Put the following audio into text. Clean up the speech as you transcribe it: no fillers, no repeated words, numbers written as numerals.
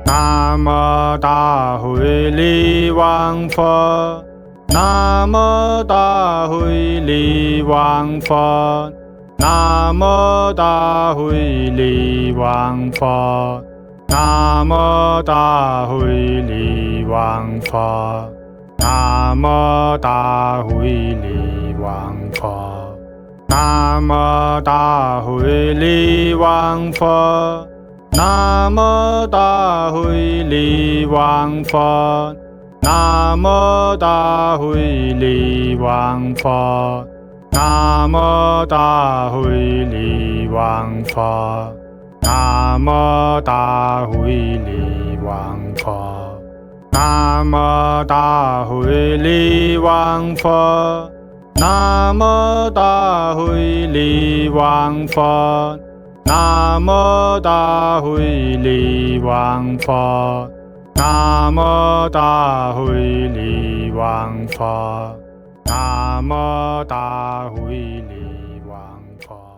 南无大慧力王佛，南无大慧力王佛，南无大慧力王佛，南无大慧力王佛，南无大慧力王佛，南无大慧力王佛。南无大慧力王佛，南无大慧力王佛，南无大慧力王佛，南无大慧力王佛，南无大慧力王佛，南无大慧力王佛。南无大慧力王佛，南无大慧力王佛，南无大慧力王佛。